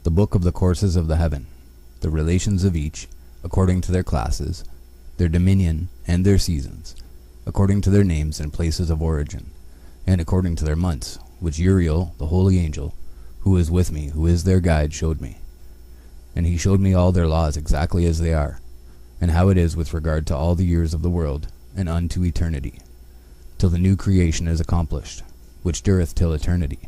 The book of the courses of the heaven, the relations of each, according to their classes, their dominion, and their seasons, according to their names and places of origin, and according to their months, which Uriel, the holy angel, who is with me, who is their guide, showed me. And he showed me all their laws exactly as they are, and how it is with regard to all the years of the world, and unto eternity, till the new creation is accomplished, which dureth till eternity.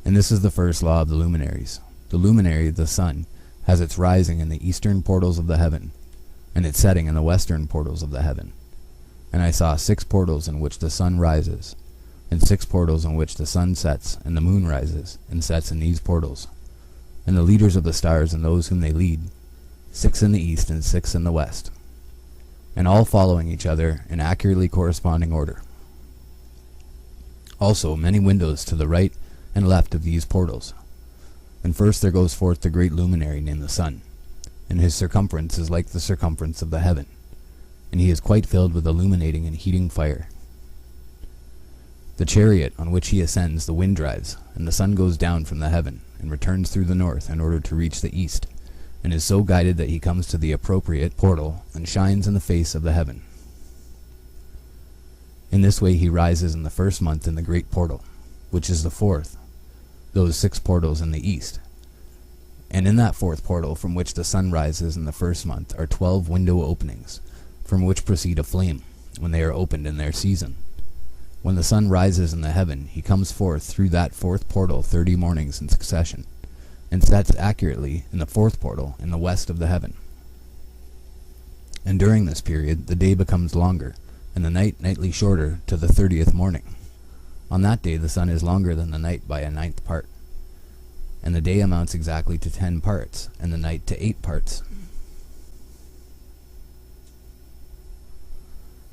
And this is the first law of the luminaries. The luminary, the sun, has its rising in the eastern portals of the heaven, and its setting in the western portals of the heaven. And I saw 6 portals in which the sun rises, and 6 portals in which the sun sets, and the moon rises, and sets in these portals. And the leaders of the stars and those whom they lead, 6 in the east and 6 in the west, and all following each other in accurately corresponding order. Also many windows to the right and left of these portals. And first there goes forth the great luminary named the sun, and his circumference is like the circumference of the heaven, and he is quite filled with illuminating and heating fire. The chariot on which he ascends the wind drives, and the sun goes down from the heaven, and returns through the north in order to reach the east, and is so guided that he comes to the appropriate portal, and shines in the face of the heaven. In this way he rises in the first month in the great portal, which is the 4th, those 6 portals in the east. And in that 4th portal from which the sun rises in the first month are 12 window openings, from which proceed a flame, when they are opened in their season. When the sun rises in the heaven, he comes forth through that 4th portal 30 mornings in succession, and sets accurately in the 4th portal in the west of the heaven. And during this period the day becomes longer, and the night nightly shorter to the 30th morning. On that day the sun is longer than the night by a 9th part, and the day amounts exactly to 10 parts, and the night to 8 parts.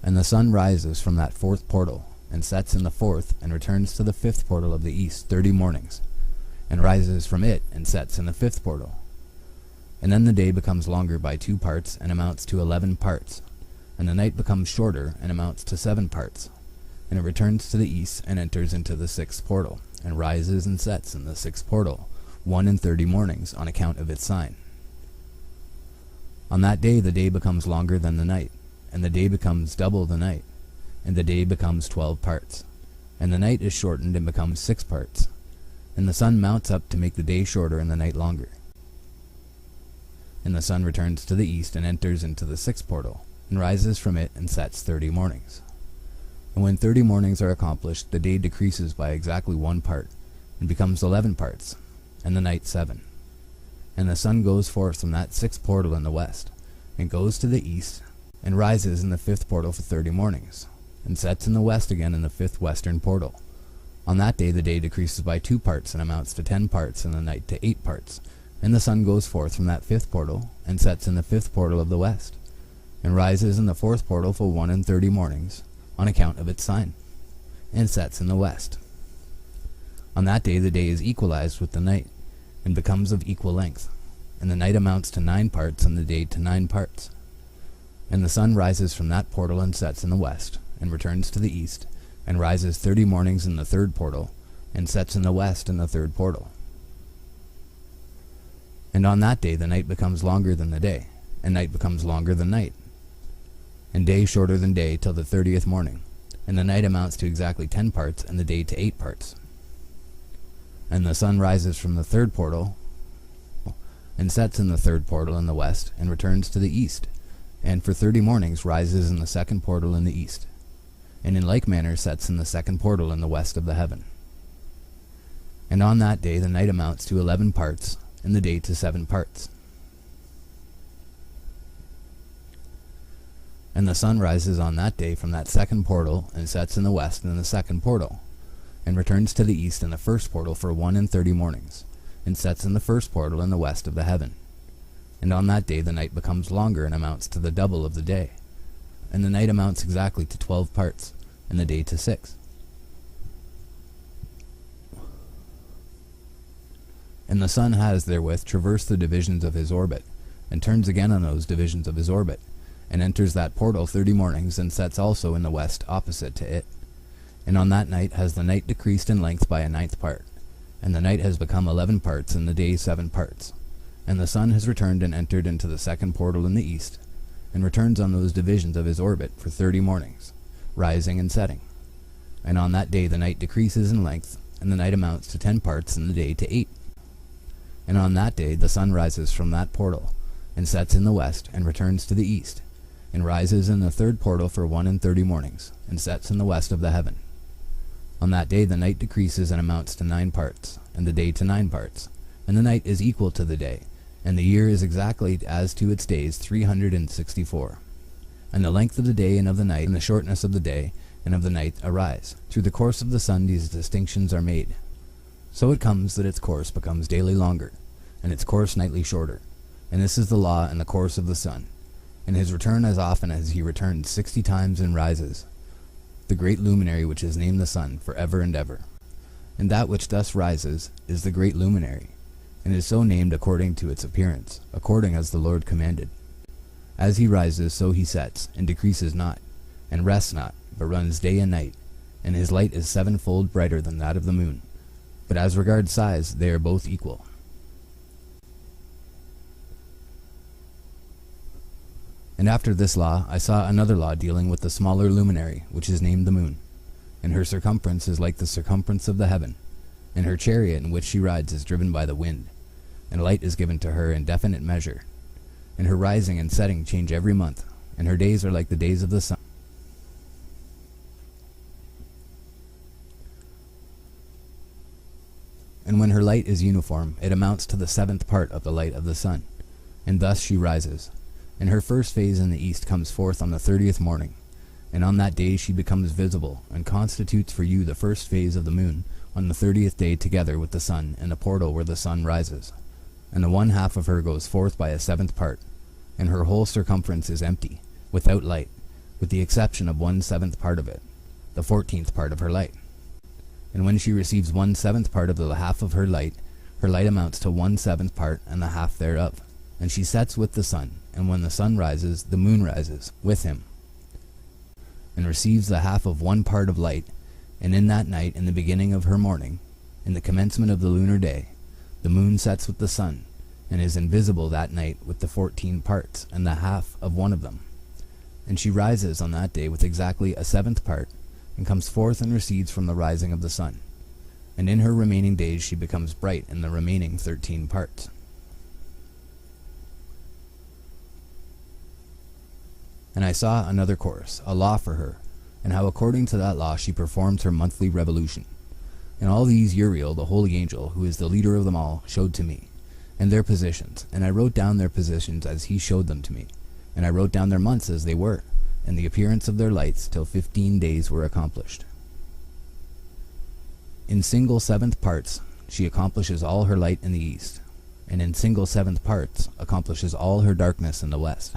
And the sun rises from that 4th portal, and sets in the 4th, and returns to the 5th portal of the east 30 mornings, and rises from it, and sets in the 5th portal. And then the day becomes longer by 2 parts, and amounts to 11 parts, and the night becomes shorter, and amounts to 7 parts. And it returns to the east, and enters into the 6th portal, and rises and sets in the 6th portal, 1 in 30 mornings, on account of its sign. On that day the day becomes longer than the night, and the day becomes double the night, and the day becomes 12 parts, and the night is shortened and becomes 6 parts, and the sun mounts up to make the day shorter and the night longer. And the sun returns to the east, and enters into the 6th portal, and rises from it, and sets 30 mornings. And when 30 mornings are accomplished, the day decreases by exactly 1 part, and becomes 11 parts, and the night 7. And the sun goes forth from that 6th portal in the west, and goes to the east, and rises in the 5th portal for 30 mornings, and sets in the west again in the 5th western portal. On that day the day decreases by 2 parts, and amounts to 10 parts, and the night to 8 parts. And the sun goes forth from that 5th portal, and sets in the 5th portal of the west, and rises in the 4th portal for 1 in 30 mornings, on account of its sign, and sets in the west. On that day the day is equalized with the night, and becomes of equal length, and the night amounts to 9 parts, and the day to 9 parts. And the sun rises from that portal, and sets in the west, and returns to the east, and rises 30 mornings in the 3rd portal, and sets in the west in the 3rd portal. And on that day the night becomes longer than the day, and night becomes longer than night, and day shorter than day till the 30th morning, and the night amounts to exactly 10 parts, and the day to 8 parts. And the sun rises from the 3rd portal, and sets in the 3rd portal in the west, and returns to the east, and for 30 mornings rises in the 2nd portal in the east, and in like manner sets in the 2nd portal in the west of the heaven. And on that day the night amounts to 11 parts, and the day to 7 parts. And the sun rises on that day from that 2nd portal, and sets in the west in the 2nd portal, and returns to the east in the 1st portal for 1 in 30 mornings, and sets in the 1st portal in the west of the heaven. And on that day the night becomes longer, and amounts to the double of the day, and the night amounts exactly to 12 parts, and the day to 6. And the sun has therewith traversed the divisions of his orbit, and turns again on those divisions of his orbit, and enters that portal 30 mornings, and sets also in the west opposite to it. And on that night has the night decreased in length by a 9th part, and the night has become 11 parts, and the day 7 parts. And the sun has returned and entered into the second portal in the east, and returns on those divisions of his orbit for 30 mornings, rising and setting. And on that day the night decreases in length, and the night amounts to 10 parts, and the day to 8. And on that day the sun rises from that portal, and sets in the west, and returns to the east, and rises in the third portal for 130 mornings, and sets in the west of the heaven. On that day the night decreases and amounts to 9 parts, and the day to 9 parts, and the night is equal to the day, and the year is exactly as to its days 364. And the length of the day and of the night, and the shortness of the day and of the night arise. Through the course of the sun these distinctions are made. So it comes that its course becomes daily longer, and its course nightly shorter. And this is the law and the course of the sun. And his return as often as he returns 60 times and rises, the great luminary which is named the sun, for ever and ever. And that which thus rises is the great luminary, and is so named according to its appearance, according as the Lord commanded. As he rises, so he sets, and decreases not, and rests not, but runs day and night, and his light is 7-fold brighter than that of the moon. But as regards size, they are both equal. And after this law I saw another law dealing with the smaller luminary, which is named the moon. And her circumference is like the circumference of the heaven, and her chariot in which she rides is driven by the wind, and light is given to her in definite measure. And her rising and setting change every month, and her days are like the days of the sun. And when her light is uniform, it amounts to the 7th part of the light of the sun, and thus she rises. And her first phase in the east comes forth on the 30th morning, and on that day she becomes visible, and constitutes for you the first phase of the moon on the 30th day, together with the sun and the portal where the sun rises. And the one half of her goes forth by a 7th part, and her whole circumference is empty, without light, with the exception of 1/7 part of it, the 14th part of her light. And when she receives 1/7 part of the half of her light amounts to 1/7 part and the half thereof. And she sets with the sun, and when the sun rises, the moon rises with him, and receives the half of 1 part of light. And in that night, in the beginning of her morning, in the commencement of the lunar day, the moon sets with the sun, and is invisible that night with the 14 parts, and the half of one of them. And she rises on that day with exactly a 7th part, and comes forth and recedes from the rising of the sun. And in her remaining days she becomes bright in the remaining 13 parts. And I saw another course, a law for her, and how according to that law she performs her monthly revolution. And all these Uriel, the holy angel, who is the leader of them all, showed to me, and their positions, and I wrote down their positions as he showed them to me, and I wrote down their months as they were, and the appearance of their lights, till 15 days were accomplished. In single 7th parts she accomplishes all her light in the east, and in single 7th parts accomplishes all her darkness in the west.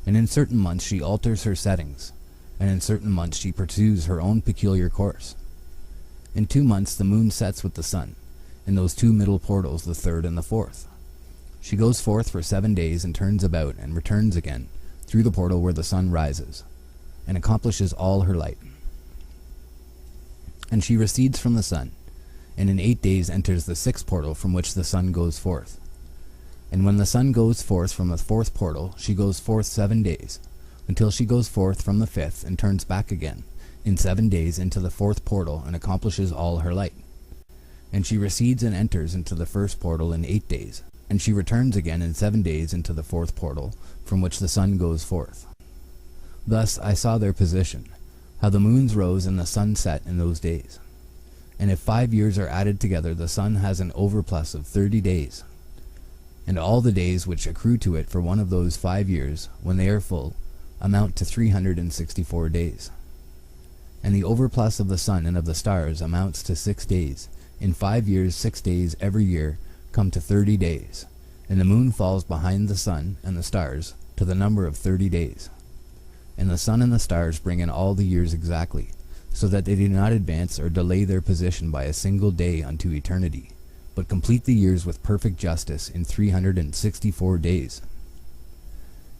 And in certain months she alters her settings, and in certain months she pursues her own peculiar course. In 2 months the moon sets with the sun, in those 2 middle portals, the 3rd and the 4th. She goes forth for 7 days, and turns about, and returns again, through the portal where the sun rises, and accomplishes all her light. And she recedes from the sun, and in 8 days enters the 6th portal from which the sun goes forth. And when the sun goes forth from the 4th portal, she goes forth 7 days, until she goes forth from the 5th, and turns back again, in 7 days, into the 4th portal, and accomplishes all her light. And she recedes and enters into the 1st portal in 8 days, and she returns again in 7 days into the 4th portal, from which the sun goes forth. Thus I saw their position, how the moons rose and the sun set in those days. And if 5 years are added together, the sun has an overplus of 30 days. And all the days which accrue to it for one of those 5 years, when they are full, amount to 364 days. And the overplus of the sun and of the stars amounts to 6 days. In 5 years 6 days every year come to 30 days, and the moon falls behind the sun and the stars to the number of 30 days. And the sun and the stars bring in all the years exactly, so that they do not advance or delay their position by a single day unto eternity, but complete the years with perfect justice in 364 days.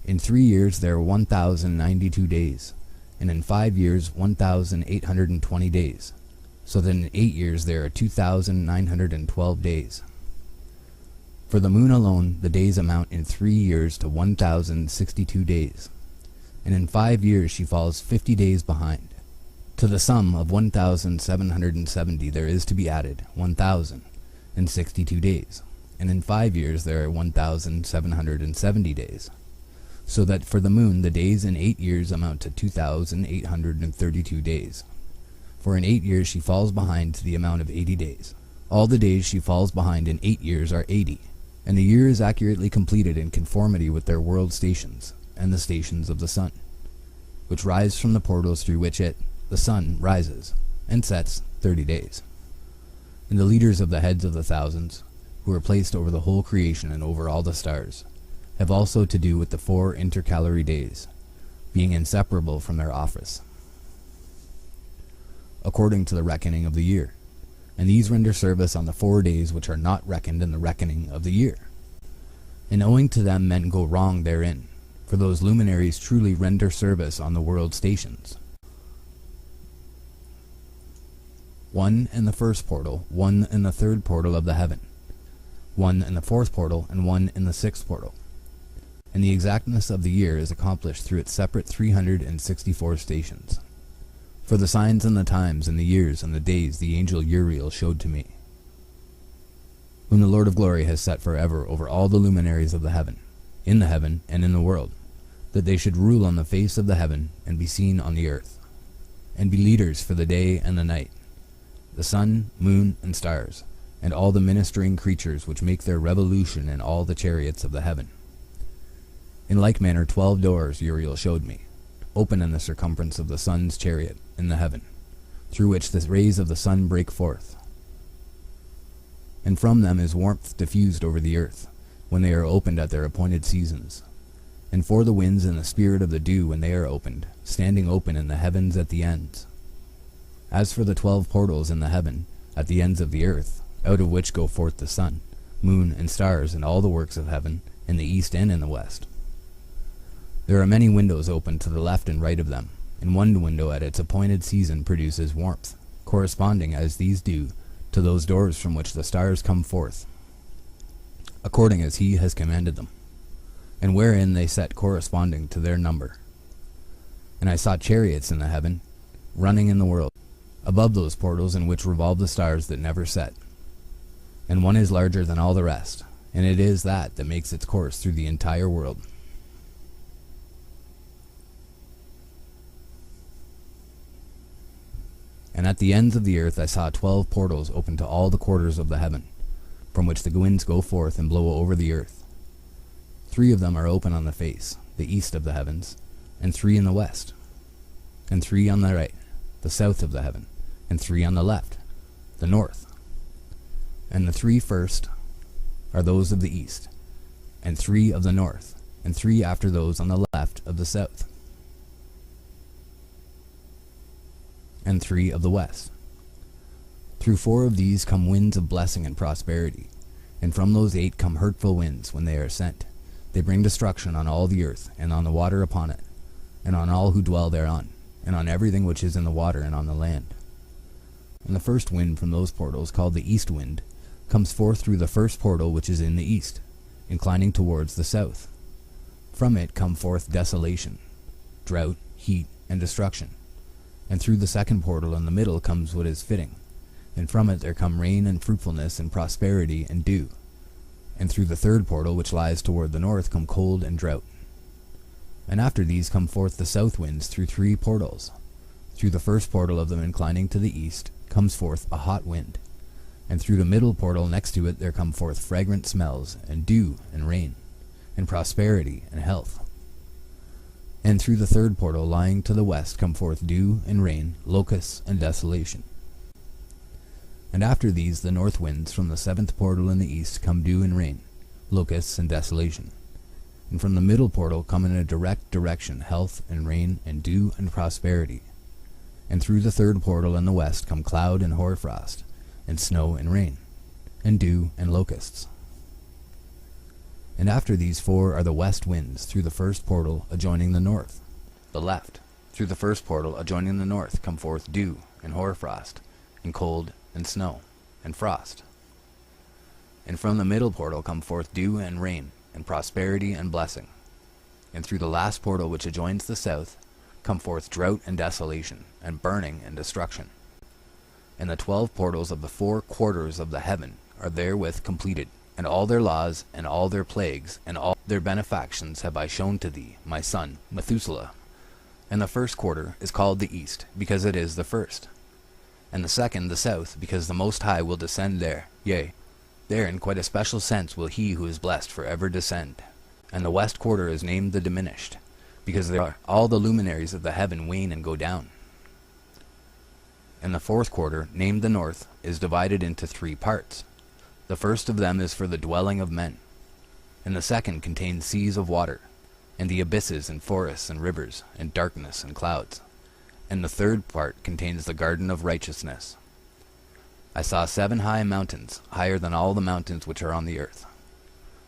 In 3 years there are 1,092 days, and in 5 years 1,820 days. so that in 8 years there are 2,912 days. For the moon alone, the days amount in 3 years to 1,062 days, and in 5 years she falls 50 days behind. To the sum of 1,770 there is to be added 1,062 days, and in 5 years there are 1,770 days, so that for the moon the days in 8 years amount to 2,832 days. For in 8 years she falls behind to the amount of 80 days. All the days she falls behind in 8 years are 80, and the year is accurately completed in conformity with their world stations, and the stations of the sun, which rise from the portals through which it, the sun, rises, and sets 30 days. And the leaders of the heads of the thousands, who are placed over the whole creation and over all the stars, have also to do with the 4 intercalary days, being inseparable from their office, according to the reckoning of the year. And these render service on the 4 days which are not reckoned in the reckoning of the year. And owing to them men go wrong therein, for those luminaries truly render service on the world stations. 1 in the first portal, 1 in the third portal of the heaven, 1 in the fourth portal, and 1 in the sixth portal. And the exactness of the year is accomplished through its separate 364 stations. For the signs and the times and the years and the days the angel Uriel showed to me, whom the Lord of glory has set forever over all the luminaries of the heaven, in the heaven and in the world, that they should rule on the face of the heaven and be seen on the earth, and be leaders for the day and the night, the sun, moon, and stars, and all the ministering creatures which make their revolution in all the chariots of the heaven. In like manner 12 doors Uriel showed me, open in the circumference of the sun's chariot in the heaven, through which the rays of the sun break forth. And from them is warmth diffused over the earth, when they are opened at their appointed seasons, and for the winds and the spirit of the dew when they are opened, standing open in the heavens at the ends. As for the 12 portals in the heaven, at the ends of the earth, out of which go forth the sun, moon, and stars, and all the works of heaven, in the east and in the west. There are many windows open to the left and right of them, and one window at its appointed season produces warmth, corresponding as these do to those doors from which the stars come forth, according as he has commanded them, and wherein they set corresponding to their number. And I saw chariots in the heaven, running in the world, above those portals in which revolve the stars that never set. And one is larger than all the rest, and it is that makes its course through the entire world. And at the ends of the earth I saw 12 portals open to all the quarters of the heaven, from which the winds go forth and blow over the earth. 3 of them are open on the face, the east of the heavens, and 3 in the west, and 3 on the right, the south of the heaven, and 3 on the left, the north. And the 3 first are those of the east, and 3 of the north, and 3 after those on the left of the south, and 3 of the west. Through 4 of these come winds of blessing and prosperity, and from those 8 come hurtful winds when they are sent. They bring destruction on all the earth, and on the water upon it, and on all who dwell thereon, and on everything which is in the water and on the land. And the first wind from those portals, called the east wind, comes forth through the first portal which is in the east, inclining towards the south. From it come forth desolation, drought, heat, and destruction. And through the second portal in the middle comes what is fitting, and from it there come rain and fruitfulness and prosperity and dew. And through the third portal which lies toward the north come cold and drought. And after these come forth the south winds through 3 portals. Through the first portal of them inclining to the east comes forth a hot wind, and through the middle portal next to it there come forth fragrant smells, and dew, and rain, and prosperity, and health. And through the third portal lying to the west come forth dew, and rain, locusts, and desolation. And after these the north winds from the 7th portal in the east come dew and rain, locusts, and desolation. And from the middle portal come in a direct direction health, and rain, and dew, and prosperity. And through the third portal in the west come cloud and hoarfrost, and snow and rain, and dew and locusts. And after these 4 are the west winds through the first portal adjoining the left. Through the first portal adjoining the north come forth dew and hoarfrost, and cold, and snow, and frost. And from the middle portal come forth dew and rain, and prosperity and blessing. And through the last portal which adjoins the south, come forth drought and desolation, and burning and destruction. And the 12 portals of the 4 quarters of the heaven are therewith completed, and all their laws, and all their plagues, and all their benefactions have I shown to thee, my son, Methuselah. And the first quarter is called the east, because it is the first. And the second the south, because the Most High will descend there, yea, there in quite a special sense will he who is blessed forever descend. And the west quarter is named the diminished, because there are all the luminaries of the heaven wane and go down. And the fourth quarter, named the north, is divided into 3 parts. The first of them is for the dwelling of men, and the second contains seas of water, and the abysses and forests and rivers, and darkness and clouds. And the third part contains the garden of righteousness. I saw 7 high mountains, higher than all the mountains which are on the earth.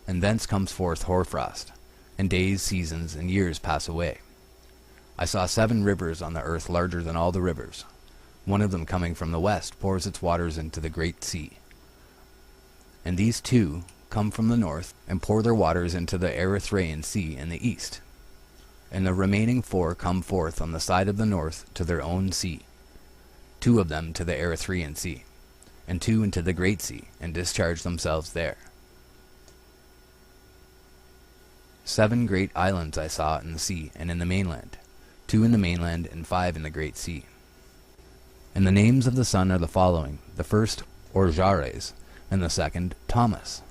And thence comes forth hoarfrost, and days, seasons, and years pass away. I saw 7 rivers on the earth larger than all the rivers. One of them coming from the west pours its waters into the great sea. And these 2 come from the north, and pour their waters into the Erythraean Sea in the east. And the remaining 4 come forth on the side of the north to their own sea, 2 of them to the Erythraean Sea, and 2 into the great sea, and discharge themselves there. 7 great islands I saw in the sea and in the mainland, 2 in the mainland and 5 in the great sea. And the names of the sun are the following: the first Orjares, and the second Thomas.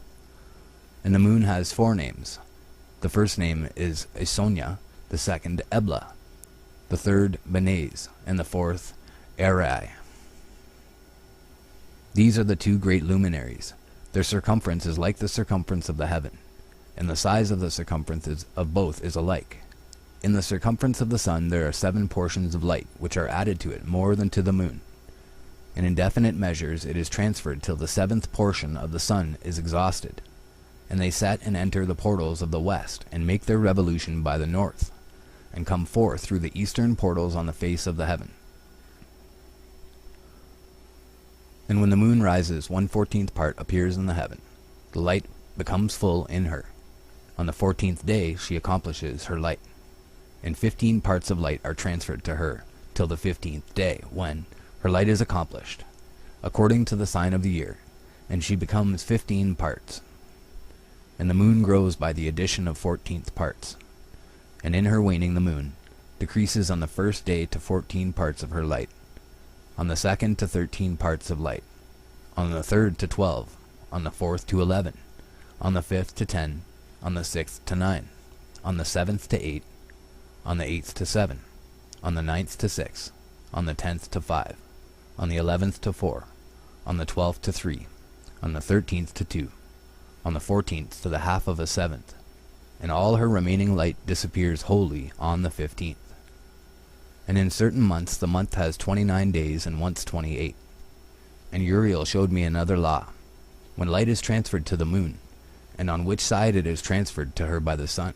And the moon has 4 names. The first name is Esonia, the second Ebla, the third Benez, and the fourth Erai. These are the 2 great luminaries. Their circumference is like the circumference of the heaven, and the size of the circumference of both is alike. In the circumference of the sun there are 7 portions of light, which are added to it more than to the moon. In indefinite measures it is transferred till the 7th portion of the sun is exhausted. And they set and enter the portals of the west, and make their revolution by the north, and come forth through the eastern portals on the face of the heaven. And when the moon rises, 1/14th part appears in the heaven. The light becomes full in her. On the 14th day she accomplishes her light, and 15 parts of light are transferred to her, till the 15th day, when her light is accomplished, according to the sign of the year, and she becomes 15 parts. And the moon grows by the addition of 14th parts, and in her waning the moon decreases on the first day to 14 parts of her light, on the second to 13 parts of light, on the third to 12, on the 4th to 11, on the 5th to 10, on the 6th to 9, on the 7th to 8, on the 8th to 7, on the 9th to 6, on the 10th to 5, on the 11th to 4, on the 12th to 3, on the 13th to 2, on the 14th to the half of a 7th, and all her remaining light disappears wholly on the 15th. And in certain months the month has 29 days, and once 28. And Uriel showed me another law. When light is transferred to the moon, and on which side it is transferred to her by the sun,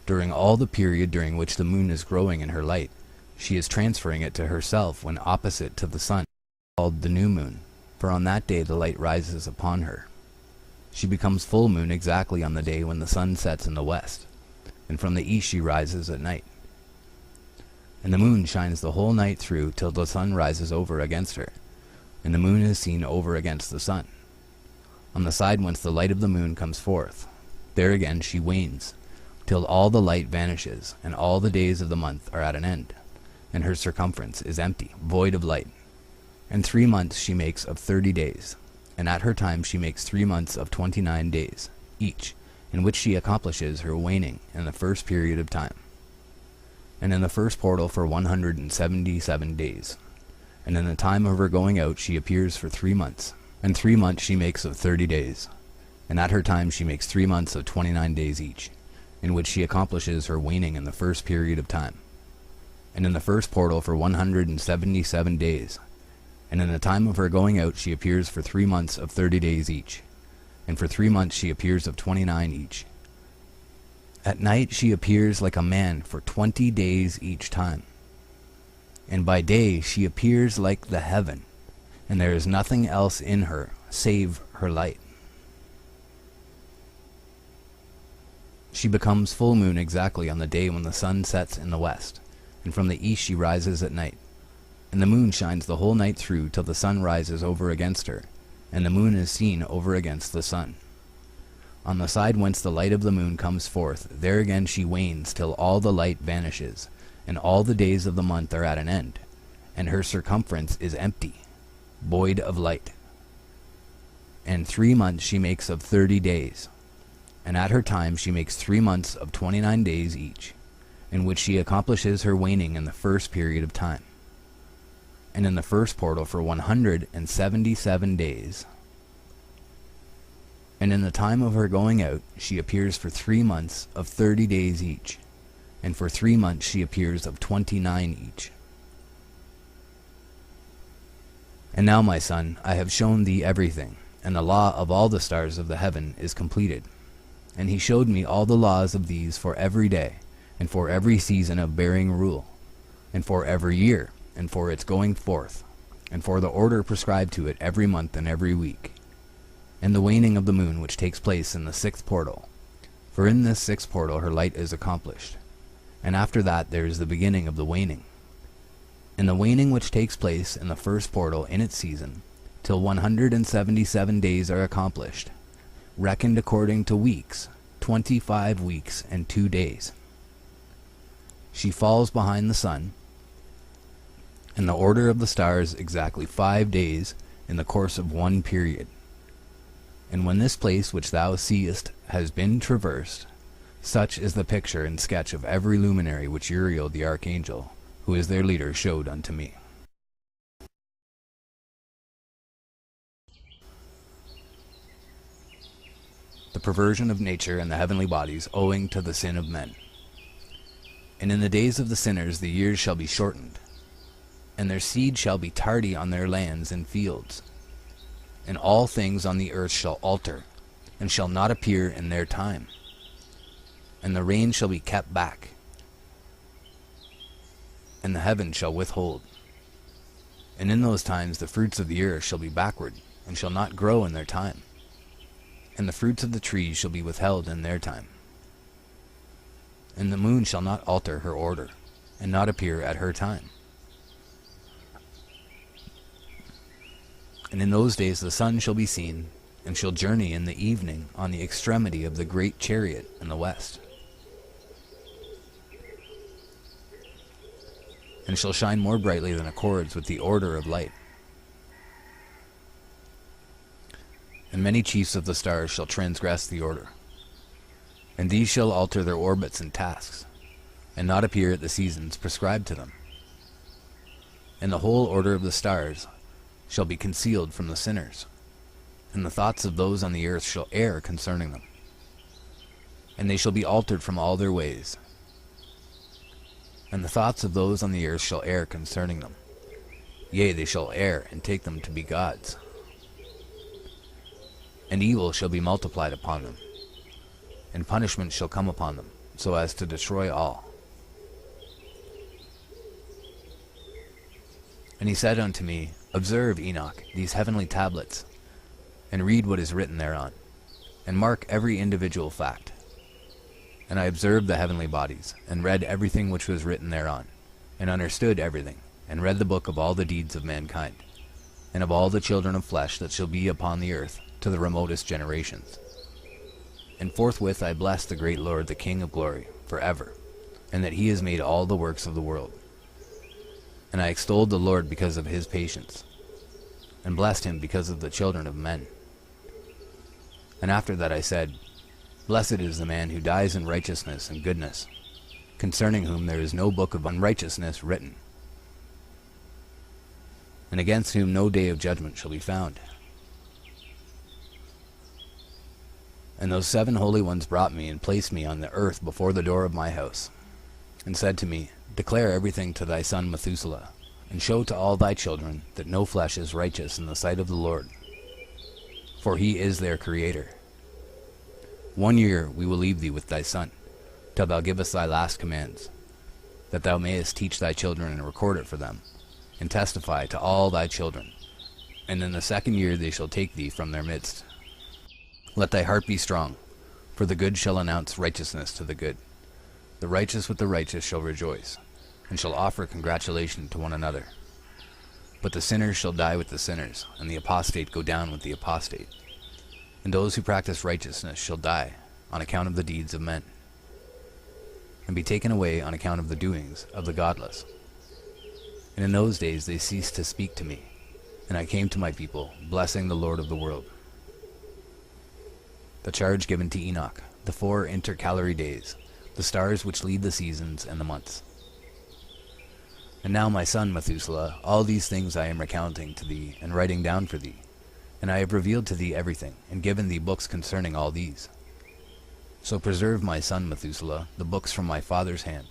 during all the period during which the moon is growing in her light, she is transferring it to herself when opposite to the sun, called the new moon, for on that day the light rises upon her. She becomes full moon exactly on the day when the sun sets in the west, and from the east she rises at night. And the moon shines the whole night through till the sun rises over against her, and the moon is seen over against the sun. On the side whence the light of the moon comes forth, there again she wanes, till all the light vanishes, and all the days of the month are at an end, and her circumference is empty, void of light. And 3 months she makes of 30 days, and at her time she makes 3 months of 29 days, each, in which she accomplishes her waning in the first period of time. And in the first portal for 177 days. And in the time of her going out she appears for 3 months, and 3 months she makes of 30 days, and at her time she makes 3 months of 29 days each, in which she accomplishes her waning in the first period of time. And in the first portal for 177 days, and in the time of her going out she appears for 3 months of 30 days each, and for 3 months she appears of 29 each. At night she appears like a man for 20 days each time, and by day she appears like the heaven, and there is nothing else in her save her light. She becomes full moon exactly on the day when the sun sets in the west, and from the east she rises at night. And the moon shines the whole night through till the sun rises over against her, and the moon is seen over against the sun. On the side whence the light of the moon comes forth, there again she wanes till all the light vanishes, and all the days of the month are at an end, and her circumference is empty, void of light. And 3 months she makes of 30 days, and at her time she makes 3 months of 29 days each, in which she accomplishes her waning in the first period of time, and in the first portal for 177 days. And in the time of her going out she appears for 3 months of 30 days each, and for 3 months she appears of 29 each. And now, my son, I have shown thee everything, and the law of all the stars of the heaven is completed. And he showed me all the laws of these for every day, and for every season of bearing rule, and for every year, and for its going forth, and for the order prescribed to it every month and every week, and the waning of the moon which takes place in the 6th portal. For in this 6th portal her light is accomplished, and after that there is the beginning of the waning. And the waning which takes place in the 1st portal in its season, till 177 days are accomplished, reckoned according to weeks, 25 weeks and 2 days. She falls behind the sun, in the order of the stars exactly 5 days in the course of one period. And when this place which thou seest has been traversed, such is the picture and sketch of every luminary which Uriel the archangel, who is their leader, showed unto me. The perversion of nature and the heavenly bodies owing to the sin of men. And in the days of the sinners the years shall be shortened, and their seed shall be tardy on their lands and fields. And all things on the earth shall alter, and shall not appear in their time. And the rain shall be kept back, and the heaven shall withhold. And in those times the fruits of the earth shall be backward, and shall not grow in their time. And the fruits of the trees shall be withheld in their time. And the moon shall not alter her order, and not appear at her time. And in those days the sun shall be seen, and shall journey in the evening on the extremity of the great chariot in the west, and shall shine more brightly than accords with the order of light. And many chiefs of the stars shall transgress the order, and these shall alter their orbits and tasks, and not appear at the seasons prescribed to them. And the whole order of the stars shall be concealed from the sinners, and the thoughts of those on the earth shall err concerning them, and they shall be altered from all their ways. And the thoughts of those on the earth shall err concerning them, yea, they shall err and take them to be gods. And evil shall be multiplied upon them, and punishment shall come upon them, so as to destroy all. And he said unto me, Observe, Enoch, these heavenly tablets, and read what is written thereon, and mark every individual fact. And I observed the heavenly bodies, and read everything which was written thereon, and understood everything, and read the book of all the deeds of mankind, and of all the children of flesh that shall be upon the earth, to the remotest generations. And forthwith I blessed the great Lord, the King of glory, forever, and that he has made all the works of the world. And I extolled the Lord because of his patience, and blessed him because of the children of men. And after that I said, Blessed is the man who dies in righteousness and goodness, concerning whom there is no book of unrighteousness written, and against whom no day of judgment shall be found. And those 7 holy ones brought me and placed me on the earth before the door of my house, and said to me, Declare everything to thy son Methuselah, and show to all thy children that no flesh is righteous in the sight of the Lord, for he is their creator. 1 year we will leave thee with thy son, till thou give us thy last commands, that thou mayest teach thy children and record it for them, and testify to all thy children, And in the 2nd year they shall take thee from their midst. Let thy heart be strong, for the good shall announce righteousness to the good. The righteous with the righteous shall rejoice, and shall offer congratulation to one another. But the sinners shall die with the sinners, and the apostate go down with the apostate. And those who practice righteousness shall die on account of the deeds of men, and be taken away on account of the doings of the godless. And in those days they ceased to speak to me, and I came to my people, blessing the Lord of the world. The charge given to Enoch, the 4 intercalary days, the stars which lead the seasons and the months. And now, my son Methuselah, all these things I am recounting to thee, and writing down for thee. And I have revealed to thee everything, and given thee books concerning all these. So preserve, my son Methuselah, the books from my father's hand,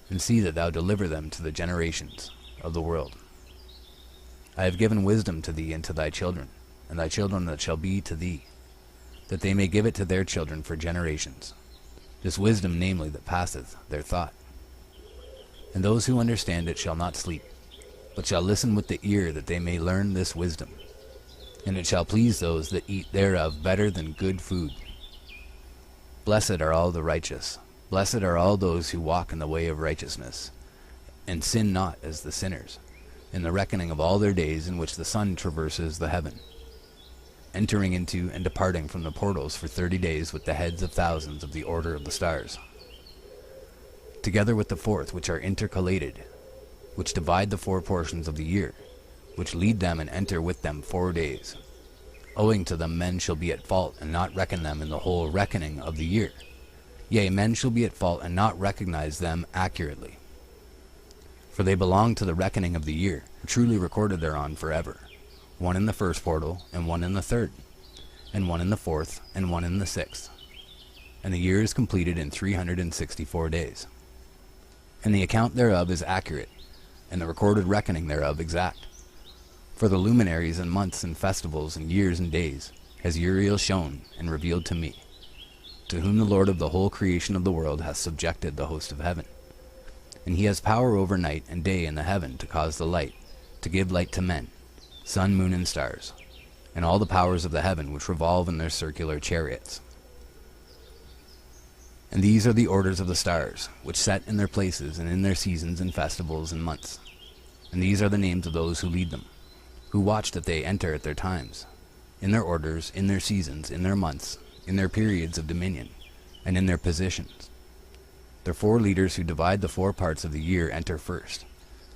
and see that thou deliver them to the generations of the world. I have given wisdom to thee and to thy children, and thy children that shall be to thee, that they may give it to their children for generations, this wisdom namely that passeth their thought. And those who understand it shall not sleep, but shall listen with the ear, that they may learn this wisdom. And it shall please those that eat thereof better than good food. Blessed are all the righteous, blessed are all those who walk in the way of righteousness, and sin not as the sinners, in the reckoning of all their days in which the sun traverses the heaven, entering into and departing from the portals for 30 days with the heads of thousands of the order of the stars, together with the 4th, which are intercalated, which divide the 4 portions of the year, which lead them and enter with them 4 days. Owing to them men shall be at fault, and not reckon them in the whole reckoning of the year. Yea, men shall be at fault, and not recognize them accurately. For they belong to the reckoning of the year, truly recorded thereon forever, one in the 1st portal, and one in the 3rd, and one in the 4th, and one in the 6th. And the year is completed in 364 days. And the account thereof is accurate, and the recorded reckoning thereof exact. For the luminaries and months and festivals and years and days has Uriel shown and revealed to me, to whom the Lord of the whole creation of the world hath subjected the host of heaven. And he has power over night and day in the heaven to cause the light, to give light to men, sun, moon, and stars, and all the powers of the heaven which revolve in their circular chariots. And these are the orders of the stars, which set in their places and in their seasons and festivals and months. And these are the names of those who lead them, who watch that they enter at their times, in their orders, in their seasons, in their months, in their periods of dominion, and in their positions. Their 4 leaders who divide the 4 parts of the year enter first,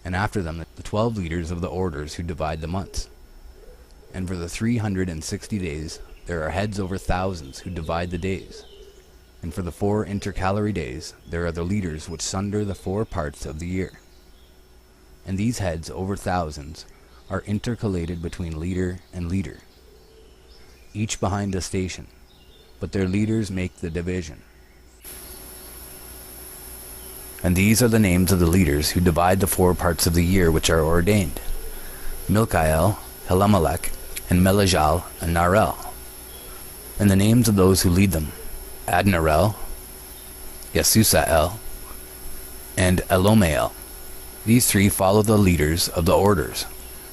and after them the 12 leaders of the orders who divide the months. And for the 360 days there are heads over thousands who divide the days. And for the 4 intercalary days there are the leaders which sunder the 4 parts of the year. And these heads over thousands are intercalated between leader and leader, each behind a station, but their leaders make the division. And these are the names of the leaders who divide the 4 parts of the year which are ordained: Milkael, Helamelech, and Melejal, and Narel. And the names of those who lead them: Adnarel, Yesusael, and Elomael. These 3 follow the leaders of the orders,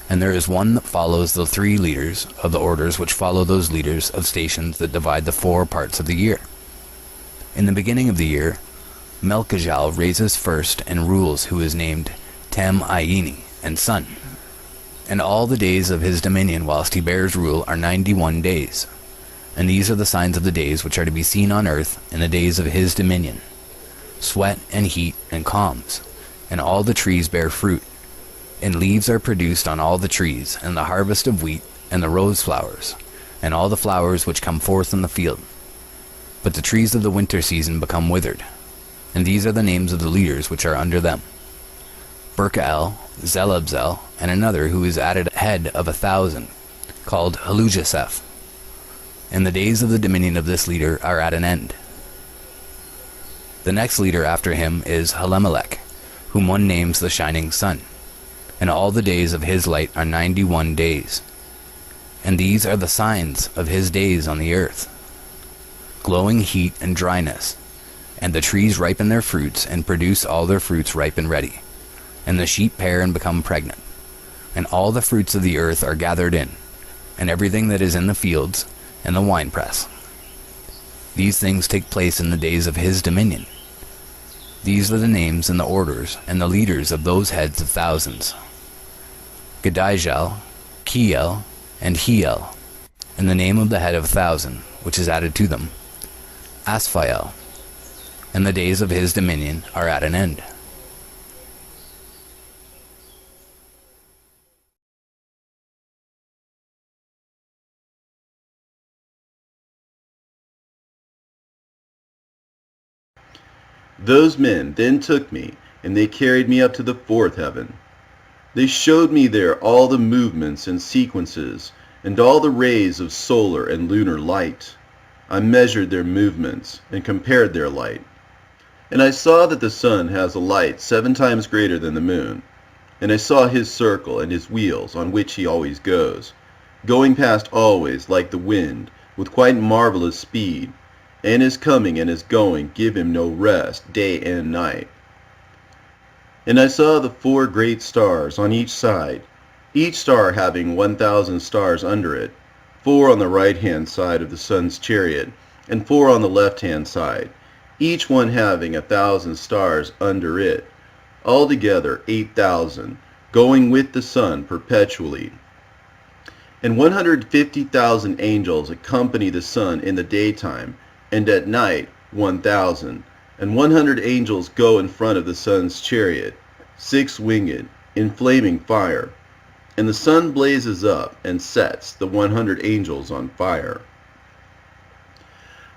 and there is one that follows the 3 leaders of the orders which follow those leaders of stations that divide the 4 parts of the year. In the beginning of the year, Melchijal raises first and rules, who is named Tem-Ayini, and son. And all the days of his dominion whilst he bears rule are 91 days. And these are the signs of the days which are to be seen on earth in the days of his dominion: sweat and heat and calms, and all the trees bear fruit, and leaves are produced on all the trees, and the harvest of wheat, and the rose flowers, and all the flowers which come forth in the field. But the trees of the winter season become withered. And these are the names of the leaders which are under them: Berkael, Zelabzel, and another who is added head of 1,000, called Halujaseph. And the days of the dominion of this leader are at an end. The next leader after him is Helamelech, whom one names the shining sun. And all the days of his light are 91 days. And these are the signs of his days on the earth: glowing heat and dryness. And the trees ripen their fruits, and produce all their fruits ripe and ready. And the sheep pair and become pregnant. and all the fruits of the earth are gathered in, and everything that is in the fields, and the winepress. These things take place in the days of his dominion. These are the names and the orders and the leaders of those heads of thousands: Gadijel, Kiel, and Hiel, and the name of the head of 1,000, which is added to them, Asphael. And the days of his dominion are at an end. Those men then took me, and they carried me up to the fourth heaven. They showed me there all the movements and sequences, and all the rays of solar and lunar light. I measured their movements, and compared their light. And I saw that the sun has a light 7 times greater than the moon. And I saw his circle and his wheels, on which he always goes, going past always like the wind, with quite marvelous speed. And his coming and his going give him no rest, day and night. And I saw the 4 great stars on each side, each star having 1,000 stars under it, 4 on the right-hand side of the sun's chariot, and 4 on the left-hand side, each one having 1,000 stars under it, altogether 8,000, going with the sun perpetually. And 150,000 angels accompany the sun in the daytime, and at night 1,000, and 100 angels go in front of the sun's chariot, 6-winged, in flaming fire. And the sun blazes up and sets the 100 angels on fire.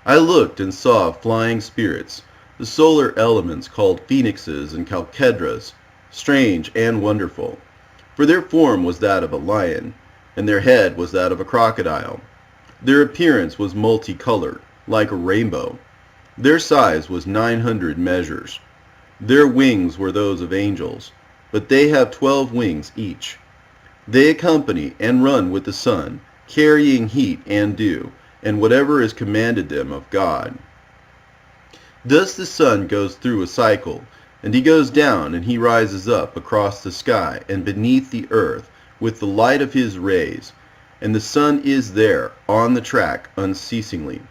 I looked and saw flying spirits, the solar elements called phoenixes and chalkedras, strange and wonderful. For their form was that of a lion, and their head was that of a crocodile. Their appearance was multicolored, like a rainbow. Their size was 900 measures. Their wings were those of angels, but they have 12 wings each. They accompany and run with the sun, carrying heat and dew, and whatever is commanded them of God. Thus the sun goes through a cycle, and he goes down and he rises up across the sky and beneath the earth with the light of his rays, and the sun is there on the track unceasingly.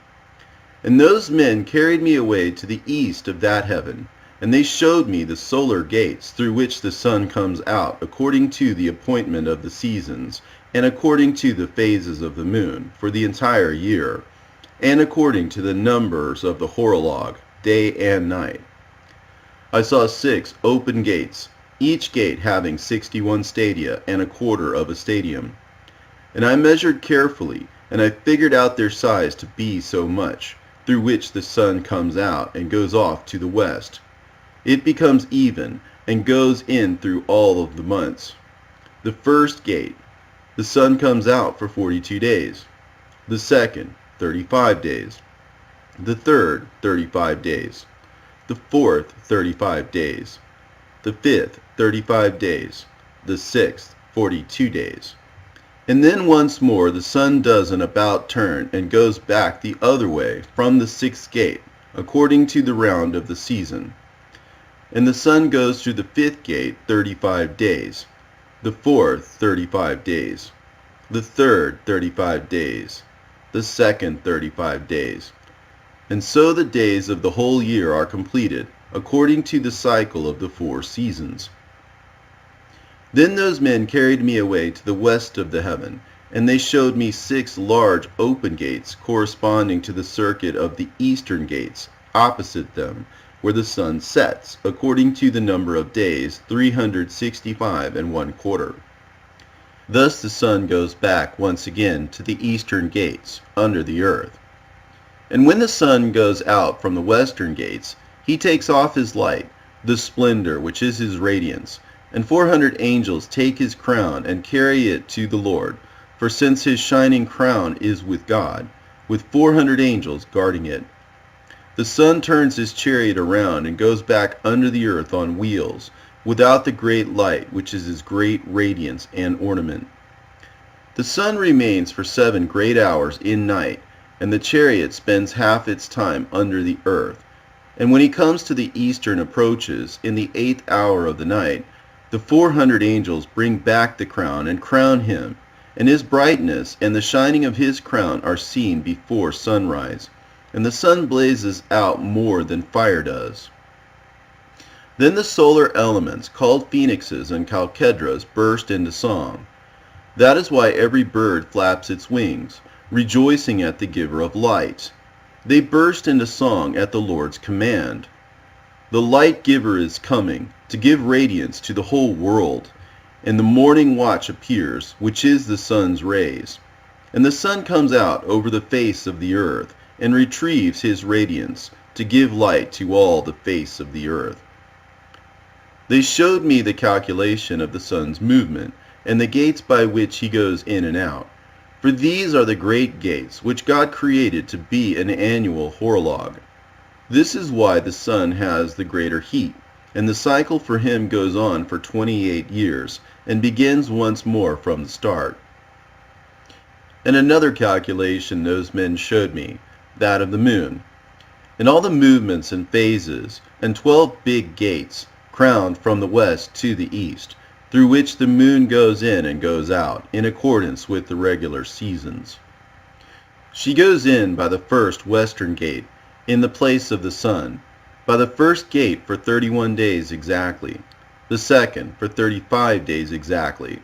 And those men carried me away to the east of that heaven, and they showed me the solar gates through which the sun comes out according to the appointment of the seasons, and according to the phases of the moon for the entire year, and according to the numbers of the horologe, day and night. I saw 6 open gates, each gate having 61 stadia and a quarter of a stadium. And I measured carefully, and I figured out their size to be so much, through which the sun comes out and goes off to the west. It becomes even, and goes in through all of the months. The first gate, the sun comes out for 42 days. The second, 35 days. The third, 35 days. The fourth, 35 days. The fifth, 35 days. The sixth, 42 days. And then once more the sun does an about turn and goes back the other way from the 6th gate, according to the round of the season. And the sun goes through the 5th gate 35 days, the 4th 35 days, the 3rd 35 days, the 2nd 35 days. And so the days of the whole year are completed, according to the cycle of the 4 seasons. Then those men carried me away to the west of the heaven, and they showed me 6 large open gates corresponding to the circuit of the eastern gates, opposite them, where the sun sets, according to the number of days, 365 1/4. Thus the sun goes back once again to the eastern gates, under the earth. And when the sun goes out from the western gates, he takes off his light, the splendor which is his radiance, and 400 angels take his crown and carry it to the Lord, for since his shining crown is with God, with 400 angels guarding it. The sun turns his chariot around and goes back under the earth on wheels, without the great light which is his great radiance and ornament. The sun remains for 7 great hours in night, and the chariot spends half its time under the earth. And when he comes to the eastern approaches, in the 8th hour of the night, The 400 angels bring back the crown and crown him, and his brightness and the shining of his crown are seen before sunrise, and the sun blazes out more than fire does. Then the solar elements, called phoenixes and chalkedras, burst into song. That is why every bird flaps its wings, rejoicing at the giver of light. They burst into song at the Lord's command. The light giver is coming to give radiance to the whole world, and the morning watch appears, which is the sun's rays. And the sun comes out over the face of the earth, and retrieves his radiance, to give light to all the face of the earth. They showed me the calculation of the sun's movement, and the gates by which he goes in and out. For these are the great gates, which God created to be an annual horologe. This is why the sun has the greater heat, and the cycle for him goes on for 28 years, and begins once more from the start. And another calculation those men showed me, that of the moon, and all the movements and phases, and 12 big gates, crowned from the west to the east, through which the moon goes in and goes out, in accordance with the regular seasons. She goes in by the first western gate, in the place of the sun, by the first gate for 31 days exactly, the second for 35 days exactly,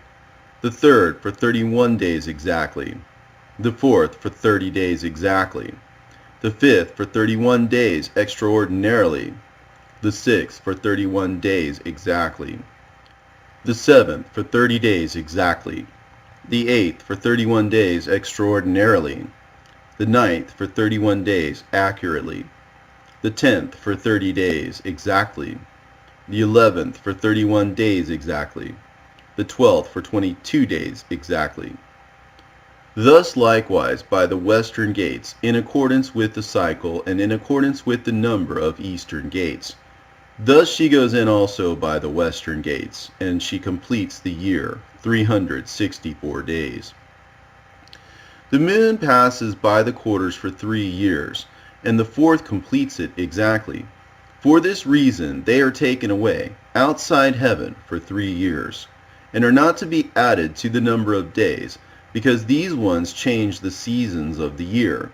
the third for 31 days exactly, the fourth for 30 days exactly, the fifth for 31 days extraordinarily, the sixth for 31 days exactly, the seventh for 30 days exactly, the eighth for 31 days extraordinarily, the ninth for 31 days accurately, the 10th for 30 days exactly, the 11th for 31 days exactly, the 12th for 22 days exactly. Thus likewise by the western gates, in accordance with the cycle and in accordance with the number of eastern gates. Thus she goes in also by the western gates, and she completes the year, 364 days. The moon passes by the quarters for 3 years, and the fourth completes it exactly. For this reason they are taken away outside heaven for 3 years, and are not to be added to the number of days, because these ones change the seasons of the year,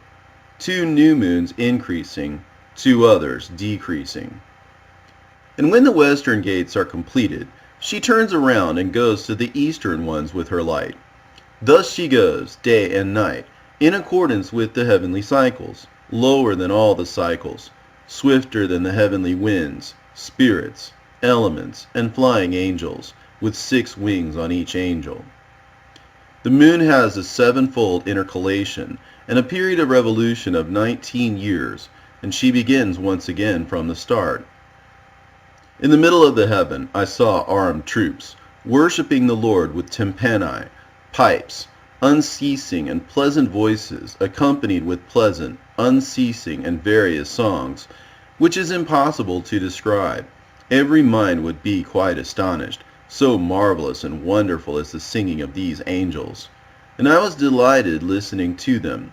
2 new moons increasing, 2 others decreasing. And when the western gates are completed, she turns around and goes to the eastern ones with her light. Thus she goes, day and night, in accordance with the heavenly cycles, lower than all the cycles, swifter than the heavenly winds, spirits, elements, and flying angels, with 6 wings on each angel. The moon has a 7-fold intercalation, and a period of revolution of 19 years, and she begins once again from the start. In the middle of the heaven I saw armed troops, worshipping the Lord with tympani, pipes, unceasing and pleasant voices, accompanied with pleasant, unceasing and various songs, which is impossible to describe. Every mind would be quite astonished, so marvelous and wonderful is the singing of these angels. And I was delighted listening to them,